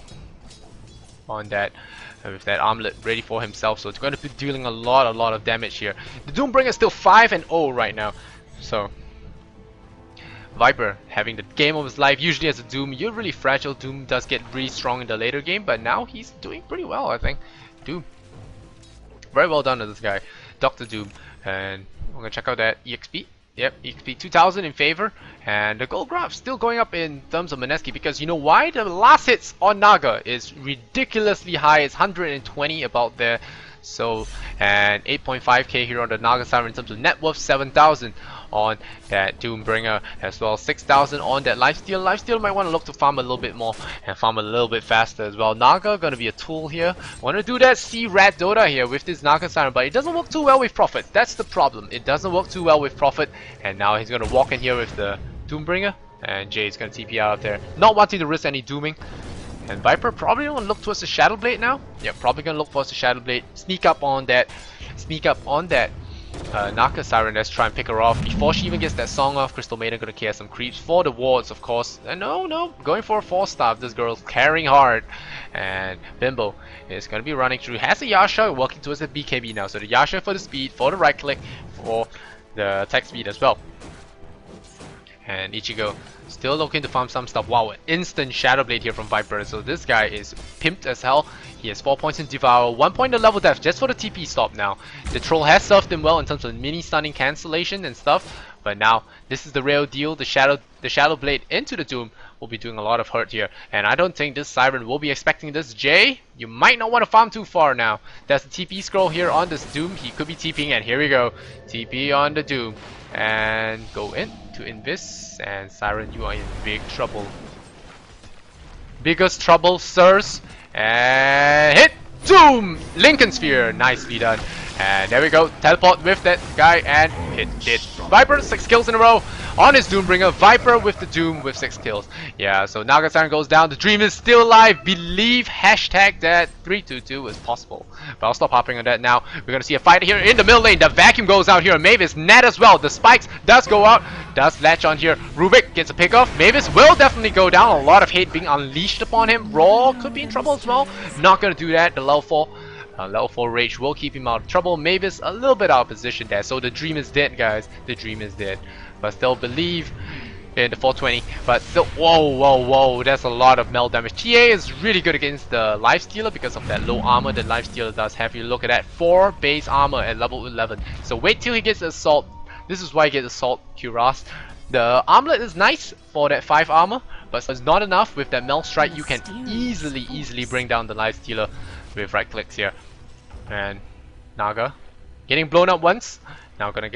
on that, with that armlet ready for himself, so it's going to be dealing a lot of damage here. The Doombringer is still 5-0 right now, so Viper having the game of his life. Usually as a Doom, you're really fragile. Doom does get really strong in the later game, but now he's doing pretty well, I think. Doom, very well done to this guy, Dr. Doom. And we're gonna check out that EXP. Yep, EXP 2000 in favor, and the gold graph still going up in terms of Mineski, because you know why? The last hits on Naga is ridiculously high. It's 120 about there. So, and 8.5k here on the Naga Siren in terms of net worth 7,000. on that Doombringer as well. 6,000 on that lifesteal. Lifesteal might want to look to farm a little bit more and farm a little bit faster as well. Naga gonna be a tool here. Want to do that see Rat Dota here with this Naga Siren, but it doesn't work too well with Prophet. That's the problem. It doesn't work too well with Prophet, and now he's gonna walk in here with the Doombringer, and Jay's gonna TP out there, not wanting to risk any dooming. And Viper probably gonna look towards the Shadow Blade now. Yeah, probably gonna look towards the Shadow Blade. Sneak up on that Naka Siren. Let's try and pick her off before she even gets that song off. Crystal Maiden gonna cast some creeps for the wards, of course. And no, going for a 4-star. This girl's carrying hard. And Bimbo is gonna be running through. Has a Yasha working towards the BKB now. So the Yasha for the speed, for the right click, for the attack speed as well. And Ichigo still looking to farm some stuff. Wow, an instant Shadow Blade here from Viper. So this guy is pimped as hell. He has 4 points in Devour, 1 point in level death just for the TP stop now. The troll has served him well in terms of mini stunning cancellation and stuff. But now this is the real deal. The Shadow Blade into the Doom will be doing a lot of hurt here. And I don't think this Siren will be expecting this. Jay, you might not want to farm too far now. There's the TP scroll here on this Doom. He could be TPing, and here we go. TP on the Doom. And go in to Invis, and Siren, you are in big trouble. Biggest trouble, sirs. And hit! Doom! Lincoln Sphere, nicely done. And there we go, teleport with that guy and hit it. Viper, 6 kills in a row on his Doombringer. Viper with the Doom with 6 kills. Yeah, so Naga Siren goes down. The Dream is still alive. Believe hashtag that 322 is possible. But I'll stop hopping on that now. We're gonna see a fight here in the middle lane. The vacuum goes out here. Mavis net as well. The spikes does go out. Does latch on here. Rubik gets a pick off. Mavis will definitely go down. A lot of hate being unleashed upon him. Raw could be in trouble as well. Not gonna do that. The level 4. Level 4 Rage will keep him out of trouble. Mavis a little bit out of position there. So the Dream is dead, guys. The Dream is dead. But still believe in the 420. But still, whoa. That's a lot of meld damage. TA is really good against the Lifestealer because of that low armor that Lifestealer does have. You look at that. 4 base armor at level 11. So wait till he gets Assault. This is why he gets Assault Cuirass. The armlet is nice for that 5 armor, but it's not enough. With that Meld Strike, you can easily bring down the Lifestealer with right clicks here. And Naga getting blown up once. Now gonna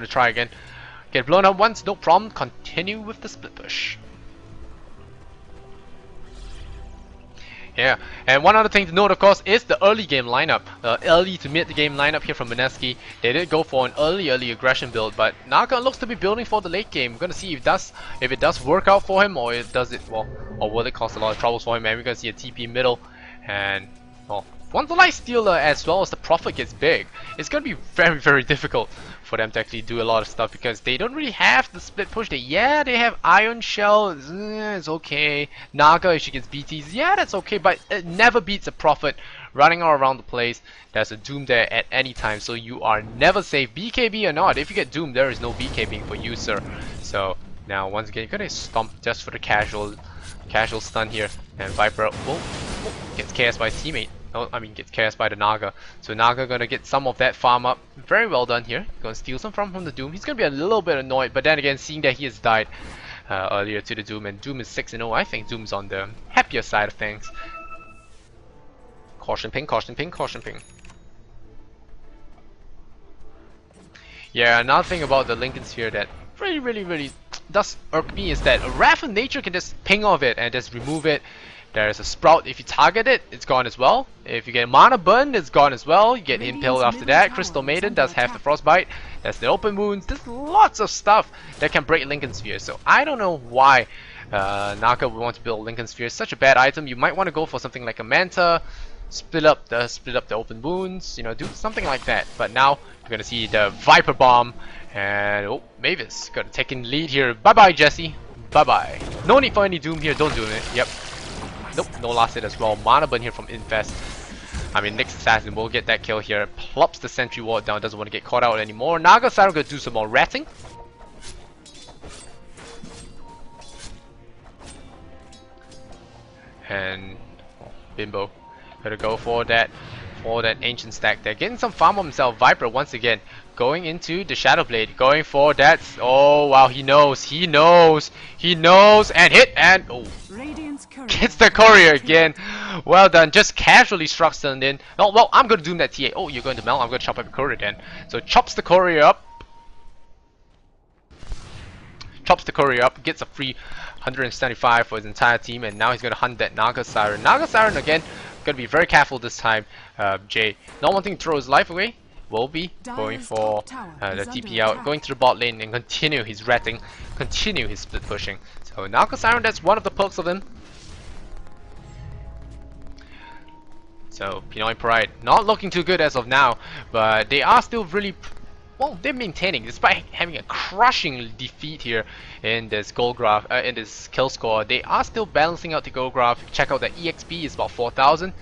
try again. Get blown up once, no problem. Continue with the split push. Yeah, and one other thing to note, of course, is the early game lineup. Early to mid game lineup here from Mineski. They did go for an early aggression build, but Naga looks to be building for the late game. We're gonna see if it does work out for him, or or will it cause a lot of troubles for him. And we're gonna see a TP middle, and well, once the Lifestealer as well as the Prophet gets big, it's gonna be very difficult for them to actually do a lot of stuff, because they don't really have the split push. They have Iron Shell, it's okay. Naga, if she gets BTs, yeah, that's okay, but it never beats a Prophet running all around the place. There's a Doom there at any time, so you are never safe, BKB or not. If you get Doom, there is no BKBing for you, sir. So now once again, you're gonna stomp just for the casual stun here, and Viper gets KS by his teammate. Gets KS by the Naga. So Naga gonna get some of that farm up. Very well done here. Gonna steal some from the Doom. He's gonna be a little bit annoyed, but then again, seeing that he has died earlier to the Doom, and Doom is 6-0, I think Doom's on the happier side of things. Caution ping, caution ping, caution ping. Yeah, another thing about the Lincoln Sphere that really does irk me is that a Wrath of Nature can just ping off it and just remove it. There's a Sprout. If you target it, it's gone as well. If you get Mana Burn, it's gone as well. You get Impaled after that. Crystal Maiden does have the Frostbite. There's the Open Wounds. There's lots of stuff that can break Lincoln Sphere. So I don't know why Naka would want to build Lincoln Sphere. It's such a bad item. You might want to go for something like a Manta, split up the Open Wounds, do something like that. But now you're gonna see the Viper Bomb, and Mavis gonna take in lead here. Bye bye, Jesse. Bye bye. No need for any Doom here. Don't do it. Yep. Nope, no last hit as well. Mana Burn here from Infest. Next Assassin will get that kill here. Plops the Sentry Ward down, doesn't want to get caught out anymore. Naga Siren gonna do some more ratting. And Bimbo gonna go for that ancient stack there. Getting some farm on himself. Viper once again going into the Shadow Blade, going for that. Oh wow, he knows, and hit, and gets the courier again. Well done, just casually struck stunned in. Oh well, I'm gonna doom that TA. Oh, you're going to melt. I'm gonna chop up a courier then. So chops the courier up. chops the courier up, gets a free 175 for his entire team, and now he's gonna hunt that Naga Siren. Naga Siren again, gonna be very careful this time. Jay, not wanting to throw his life away, will be going for the TP out, going to the bot lane and continue his ratting, continue his split pushing. So Naga Siren, that's one of the perks of him. So Pinoy Pride not looking too good as of now, but they are still really, well, they're maintaining despite having a crushing defeat here in this goal graph, in this kill score. They are still balancing out the goal graph. Check out the EXP is about 4,000,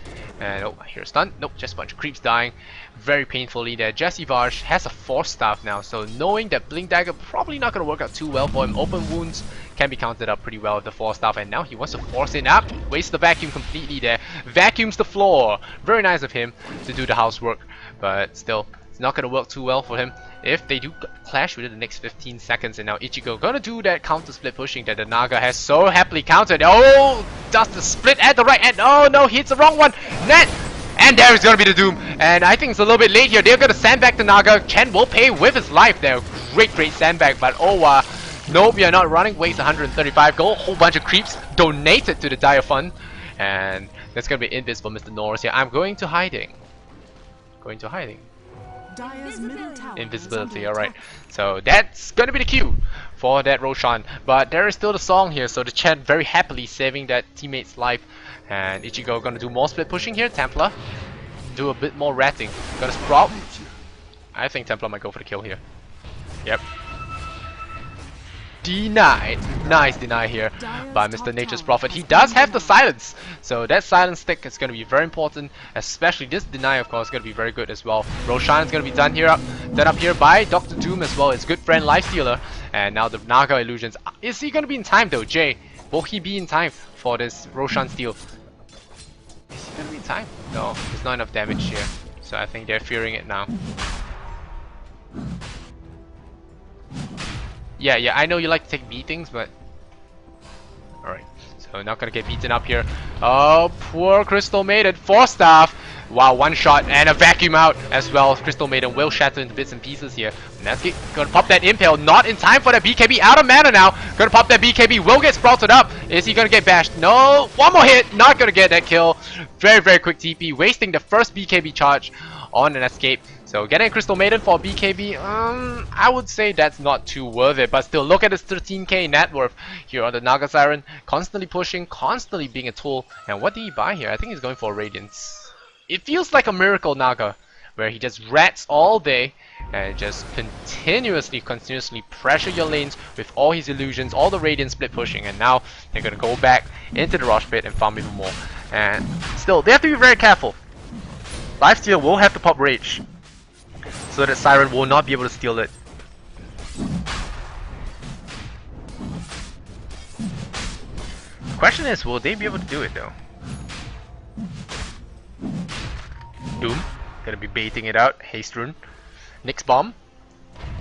and oh, I hear a stun. Nope, just a bunch of creeps dying very painfully there. Jesse Varsh has a force staff now, so knowing that Blink Dagger probably not going to work out too well for him. Open wounds can be counted up pretty well with the force staff, and now he wants to force it up. Wastes the vacuum completely there. Vacuums the floor. Very nice of him to do the housework, but still, it's not going to work too well for him if they do clash within the next 15 seconds. And now Ichigo gonna do that counter split pushing that the Naga has so happily countered. Oh, does the split at the right end. Oh no, he hits the wrong one. Net! And there is gonna be the doom. And I think it's a little bit late here. They're gonna sandbag the Naga. Chen will pay with his life there. Great sandbag, but oh, nope, you're not running. Waste 135 gold. Whole bunch of creeps donated to the Dire Fund. And that's gonna be invis for Mr. Norris here. I'm going to hiding. Going to hiding. Invisibility, alright. So that's gonna be the cue for that Roshan. But there is still the song here, so the Chen very happily saving that teammate's life. And Ichigo gonna do more split pushing here. Templar do a bit more ratting. Gonna sprout. I think Templar might go for the kill here. Yep. Denied. Nice deny here by Mr. Nature's Prophet. He does have the silence, so that silence stick is going to be very important, especially this deny of course is going to be very good as well. Roshan is going to be done up here by Dr. Doom as well, his good friend Lifestealer. And now the Naga illusions. Is he going to be in time though, Jay? Will he be in time for this Roshan steal? Is he going to be in time? No, there's not enough damage here, so I think they're fearing it now. Yeah, I know you like to take beatings, but alright. So not gonna get beaten up here. Oh, poor Crystal Maiden. Force staff. Wow, one shot and a vacuum out as well. Crystal Maiden will shatter into bits and pieces here. Mineski gonna pop that impale. Not in time for that BKB. Out of mana now. Gonna pop that BKB. Will get sprouted up. Is he gonna get bashed? No. One more hit. Not gonna get that kill. Very quick TP. Wasting the first BKB charge on an escape. So getting a Crystal Maiden for BKB, I would say that's not too worth it. But still, look at this 13k net worth here on the Naga Siren. Constantly pushing, constantly being a tool. And what did he buy here? I think he's going for Radiance. It feels like a Miracle Naga, where he just rats all day and just continuously pressure your lanes with all his illusions, all the Radiant split pushing. And now they're going to go back into the Rush Pit and farm even more. And still, they have to be very careful. Lifesteal will have to pop Rage, so that Siren will not be able to steal it. The question is, will they be able to do it though? Doom, gonna be baiting it out. Haste Rune. Nyx Bomb.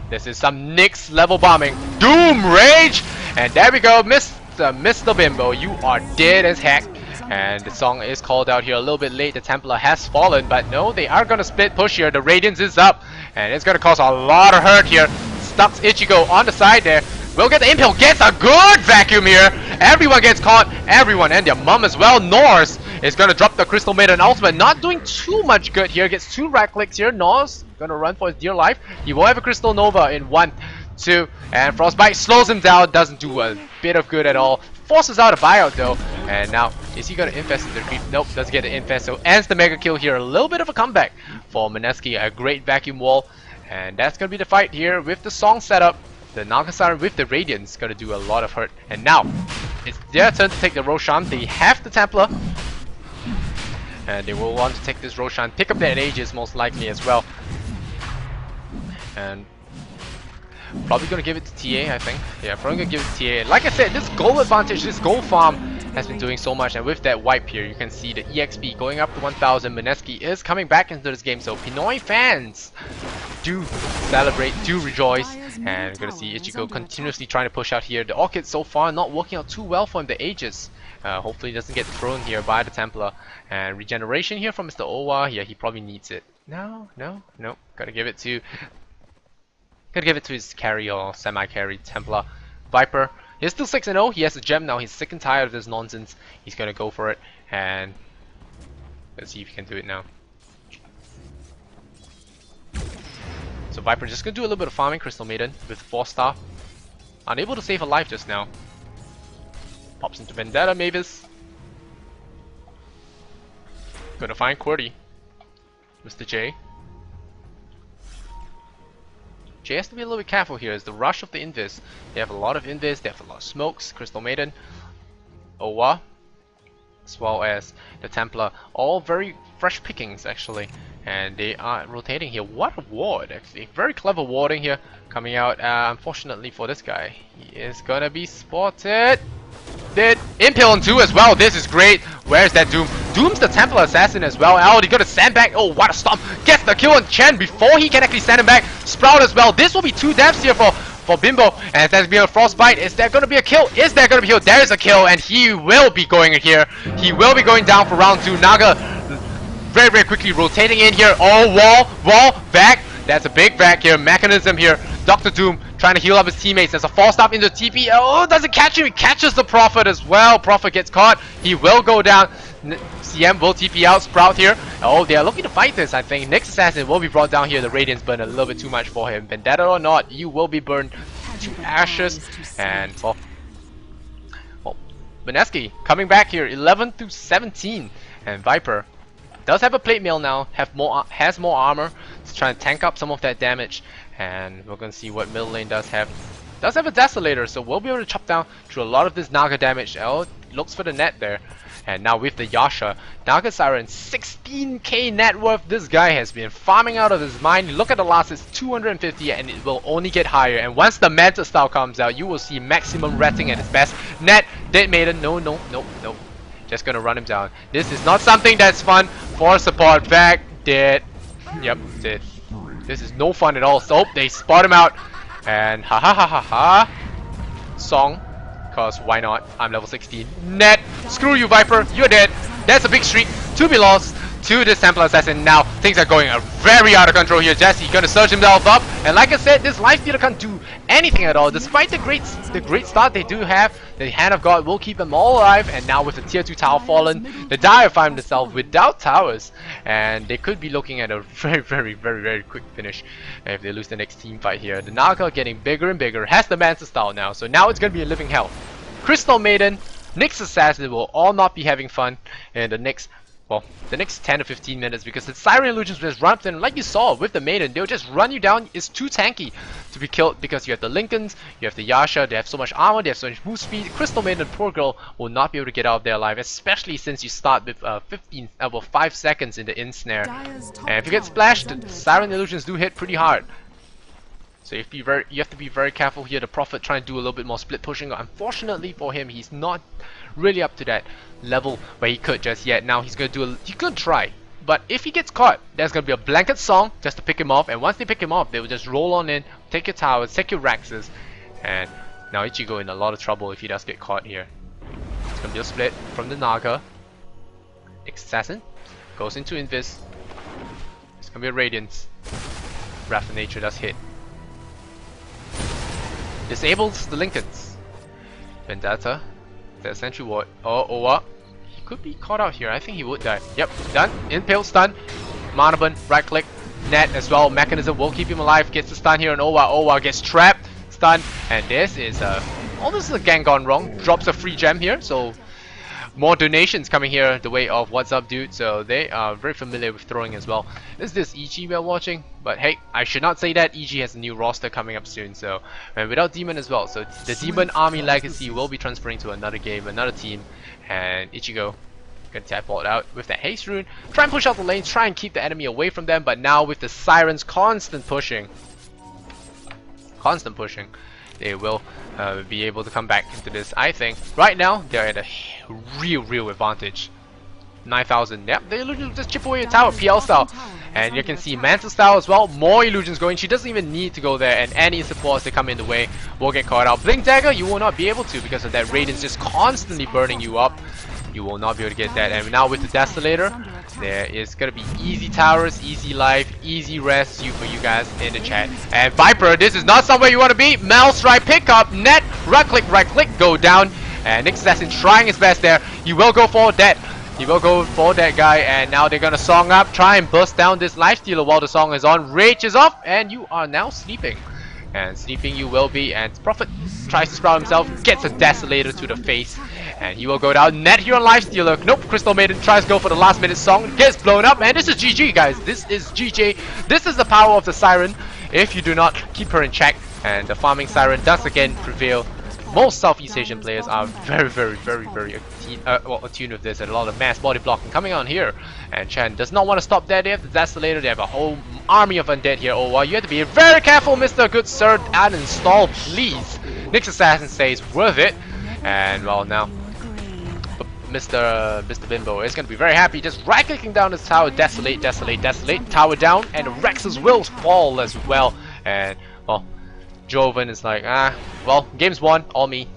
This is some Nyx level bombing. Doom Rage! And there we go, Mr. Bimbo, you are dead as heck. And the song is called out here a little bit late. The Templar has fallen, but no, they are gonna split push here. The Radiance is up, and it's gonna cause a lot of hurt here. Stucks Ichigo on the side there. Will get the impale, gets a good vacuum here. Everyone gets caught, everyone, and their mum as well. Norse is gonna drop the Crystal Maiden ultimate, not doing too much good here. Gets 2 right clicks here. Norse gonna run for his dear life. He will have a Crystal Nova in 1, 2, and Frostbite slows him down. Doesn't do a bit of good at all. Forces out a buyout though, and now is he gonna infest the creep? Nope, doesn't get the infest, so ends the mega kill here. A little bit of a comeback for Mineski, a great vacuum wall, and that's gonna be the fight here with the song setup. The Naga Siren with the Radiance gonna do a lot of hurt, and now it's their turn to take the Roshan. They have the Templar, and they will want to take this Roshan, pick up that Aegis most likely as well, and probably gonna give it to TA, I think. Yeah, probably gonna give it to TA. Like I said, this goal advantage, this goal farm has been doing so much, and with that wipe here, you can see the EXP going up to 1000. Mineski is coming back into this game, so Pinoy fans do celebrate, do rejoice, and we're gonna see Ichigo continuously trying to push out here. The Orchid so far not working out too well for him, the Aegis. Hopefully he doesn't get thrown here by the Templar. And regeneration here from Mr. Owa, yeah, he probably needs it. No, gotta give it to his carry or semi-carry Templar. Viper. He's still 6-0. He has a gem now. He's sick and tired of this nonsense. He's gonna go for it, and let's see if he can do it now. So Viper just gonna do a little bit of farming. Crystal Maiden with 4-star. Unable to save a life just now. Pops into Vendetta Mavis. Gonna find QWERTY. Mr. J. J has to be a little bit careful here. It's the rush of the Invis. They have a lot of Invis, they have a lot of smokes. Crystal Maiden, Owa, as well as the Templar. All very fresh pickings actually. And they are rotating here. What a ward actually. Very clever warding here coming out. Unfortunately for this guy, he is gonna be spotted. Did Impale on 2 as well. This is great. Where's that Doom? Doom's the Templar Assassin as well. Oh, he got a sandbag. Oh, what a stomp. Gets the kill on Chen before he can actually send him back. Sprout as well. This will be 2 deaths here for Bimbo. And there's been a Frostbite. Is there going to be a kill? Is there going to be a kill? There is a kill, and he will be going here. He will be going down for round 2. Naga very, very quickly rotating in here. Oh, wall, back. That's a big back here. Mechanism here. Dr. Doom trying to heal up his teammates. There's a false stop into TP. Oh, doesn't catch him. He catches the Prophet as well. Prophet gets caught. He will go down. CM will TP out. Sprout here. Oh, they are looking to fight this, I think. Next Assassin will be brought down here. The Radiance burn a little bit too much for him. Vendetta or not, you will be burned to ashes. And, well, Mineski coming back here. 11-17. And Viper does have a plate mail now. Has more armor. He's trying to tank up some of that damage. And we're gonna see what middle lane does have. Does have a Desolator, so we'll be able to chop down through a lot of this Naga damage. Oh, looks for the net there. And now with the Yasha, Naga Siren, 16k net worth. This guy has been farming out of his mind. Look at the last, it's 250, and it will only get higher. And once the Manta style comes out, you will see maximum ratting at its best. Net, Dead Maiden, no. Just gonna run him down. This is not something that's fun for support. Back, dead. Yep, dead. This is no fun at all. So they spot him out, and ha. Song, cause why not? I'm level 16. Net, screw you, Viper. You're dead. That's a big streak to be lost to this Templar Assassin. Now things are going very out of control here. Jesse gonna surge himself up, and like I said, this Life Stealer can't do anything at all. Despite the great start they do have, the Hand of God will keep them all alive. And now with the tier 2 tower fallen, the Dire find themselves without towers, and they could be looking at a very quick finish if they lose the next team fight here. The Naga getting bigger and bigger, has the Manta style now, so now it's gonna be a living hell. Crystal Maiden, Nyx Assassin will all not be having fun in the next 10 to 15 minutes, because the Siren Illusions will just run up there, and like you saw with the Maiden, they'll just run you down. It's too tanky to be killed, because you have the Lincolns, you have the Yasha, they have so much armor, they have so much move speed. Crystal Maiden, poor girl, will not be able to get out of there alive, especially since you start with 5 seconds in the in-snare. And if you get splashed, the Siren Illusions do hit pretty hard. So you have to be very careful here. The Prophet trying to do a little bit more split pushing. Unfortunately for him, he's not really up to that level where he could just yet. Now he could try, but if he gets caught, there's gonna be a blanket song just to pick him off. And once they pick him off, they will just roll on in, take your towers, take your Raxes, and now Ichigo in a lot of trouble if he does get caught here. It's gonna be a split from the Naga. Assassin goes into Invis. It's gonna be a Radiance. Wrath of Nature does hit. Disables the Lincolns. Vendetta. The Sentry Ward. Oh, he could be caught out here. I think he would die. Yep, done. Impale stun. Mana burn. Right click. Net as well. Mechanism will keep him alive. Gets the stun here on Owa. Owa gets trapped. Stun. And this is this is a gang gone wrong. Drops a free gem here. So more donations coming here the way of What's Up Dude, so they are very familiar with throwing as well. Is this EG we're watching? But hey, I should not say that. EG has a new roster coming up soon, so and without Demon as well, so the Demon Army Legacy will be transferring to another game, another team, and Ichigo gonna teleport out with that haste rune, try and push out the lanes, try and keep the enemy away from them. But now with the Sirens constant pushing, they will be able to come back into this. I think right now they're at a real advantage. 9,000. Yep, the illusions just chip away your tower, PL style. And you can see Manta style as well. More illusions going. She doesn't even need to go there, and any supports that come in the way will get caught out. Blink Dagger, you will not be able to because of that Radiance just constantly burning you up. You will not be able to get that. And now with the Desolator, there is gonna be easy towers, easy life, easy rest for you guys in the chat. And Viper, this is not somewhere you want to be. Malstrike pickup, net right click, go down. And Nick Assassin trying his best there. He will go for that. He will go for that guy, and now they're gonna song up, try and burst down this lifestealer while the song is on. Rage is off, and you are now sleeping. And sleeping you will be, and Prophet tries to sprout himself, gets a Desolator to the face, and he will go down. Net here on lifestealer. Nope, Crystal Maiden tries to go for the last minute song, gets blown up, and this is GG, guys. This is GG. This is the power of the Siren if you do not keep her in check, and the farming Siren does again prevail. Most Southeast Asian players are very attuned with this, and a lot of mass body blocking coming on here. And Chen does not want to stop there. They have the Desolator, they have a whole army of undead here. Oh, well, you have to be very careful, Mr. Good Sir. Uninstall, please. Nyx Assassin says worth it. And well, now Mr. Bimbo is going to be very happy, just right clicking down this tower. Desolate, tower down, and the Rex's will fall as well. And well, Joven is like, well, game's won, all me.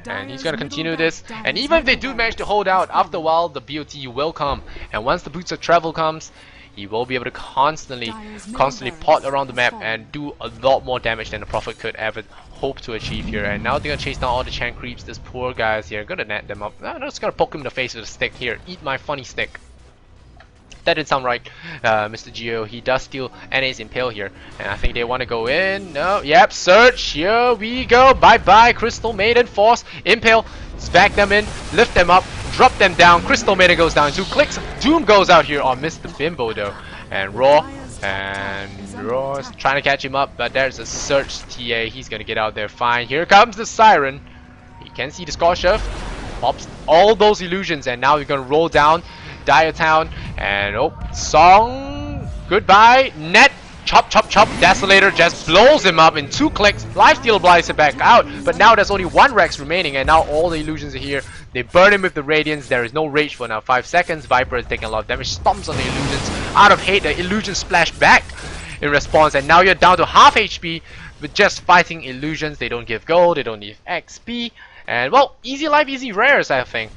And he's gonna continue this. And even if they do manage to hold out, after a while the BOT will come. And once the Boots of Travel comes, he will be able to constantly pot around the map and do a lot more damage than the Prophet could ever hope to achieve here. And now they're gonna chase down all the Chan creeps. This poor guys here, gonna net them up. I'm just gonna poke him in the face with a stick here. Eat my funny stick. That didn't sound right, Mr. Geo. He does steal NA's Impale here. And I think they want to go in. No, yep, search. Here we go. Bye-bye, Crystal Maiden. Force, Impale, smack them in, lift them up, drop them down. Crystal Maiden goes down 2 clicks. Doom goes out here on Mr. Bimbo, though. And Raw is trying to catch him up, but there's a search TA. He's going to get out there fine. Here comes the Siren. You can see the Scorcher. Pops all those illusions, and now we're going to roll down Dire Town, and oh, song, goodbye, net, chop, Desolator just blows him up in 2 clicks. Lifesteal blinds it back out, but now there's only 1 Rex remaining, and now all the illusions are here. They burn him with the Radiance. There is no rage for now 5 seconds. Viper is taking a lot of damage, stomps on the illusions. Out of hate, the illusions splash back in response, and now you're down to half HP with just fighting illusions. They don't give gold, they don't give XP, and well, easy life, easy rares, I think.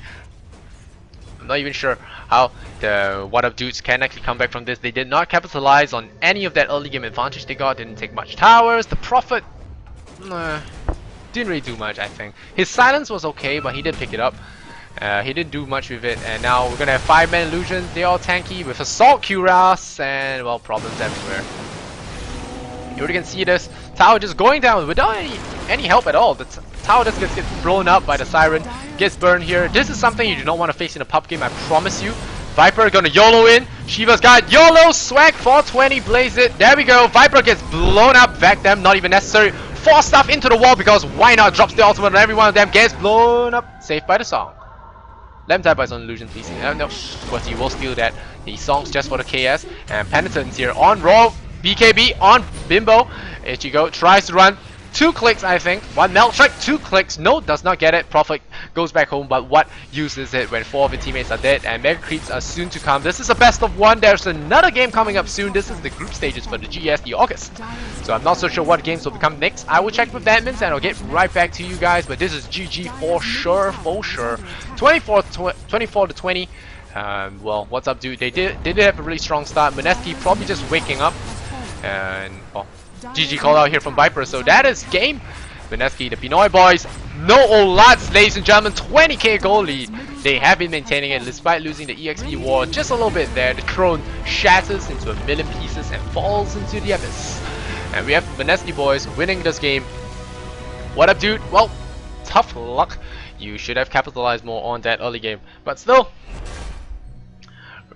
I'm not even sure how the What Up dudes can actually come back from this. They did not capitalize on any of that early game advantage they got. Didn't take much towers. The Prophet didn't really do much, I think. His silence was okay, but he did pick it up. He didn't do much with it. And now we're gonna have 5-man illusions. They're all tanky with Assault Cuirass and well, problems everywhere. You already can see this tower just going down without any help at all. The tower just gets blown up by the Siren, gets burned here. This is something you do not want to face in a pub game, I promise you. Viper gonna YOLO in. Shiva's got YOLO, swag 420, blaze it. There we go. Viper gets blown up, back them, not even necessary. Force stuff into the wall because why not? Drops the ultimate on every one of them, gets blown up. Saved by the song. Let him type by his own illusion, please. No, of course he will steal that. The song's just for the KS. And Penitence here on Raw. BKB on Bimbo. Ichigo tries to run 2 clicks, I think. 1 melt strike, 2 clicks. No, does not get it. Prophet goes back home, but what use is it when 4 of his teammates are dead and Mega Creeps are soon to come? This is a best of 1. There's another game coming up soon. This is the group stages for the GEST August. So I'm not so sure what games will become next. I will check with the admins and I'll get right back to you guys. But this is GG for sure, 24 to 20. Well, what's up, dude? They did have a really strong start. Mineski probably just waking up. And well, GG call out here from Viper. So that is game. Mineski, the Pinoy boys, no old lads, ladies and gentlemen. 20k goal lead. They have been maintaining it despite losing the EXP war just a little bit there. The throne shatters into 1,000,000 pieces and falls into the abyss. And we have Mineski boys winning this game. What up, dude? Well, tough luck. You should have capitalized more on that early game, but still,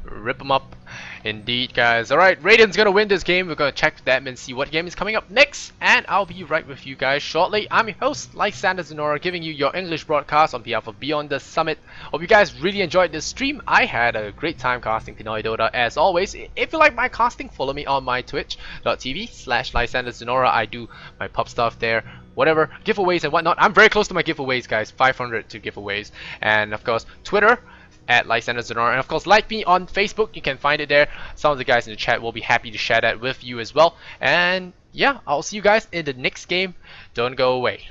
rip them up. Indeed, guys. Alright, Radiant's gonna win this game. We're gonna check the admin, see what game is coming up next, and I'll be right with you guys shortly. I'm your host, Lysander Zenora, giving you your English broadcast on behalf of Beyond the Summit. Hope you guys really enjoyed this stream. I had a great time casting Pinoy Dota as always. If you like my casting, follow me on my twitch.tv/LysanderZenora. I do my pub stuff there, whatever, giveaways and whatnot. I'm very close to my giveaways, guys. 500 to giveaways. And of course, Twitter at Lysander Zenora, and of course like me on Facebook. You can find it there. Some of the guys in the chat will be happy to share that with you as well. And yeah, I'll see you guys in the next game. Don't go away.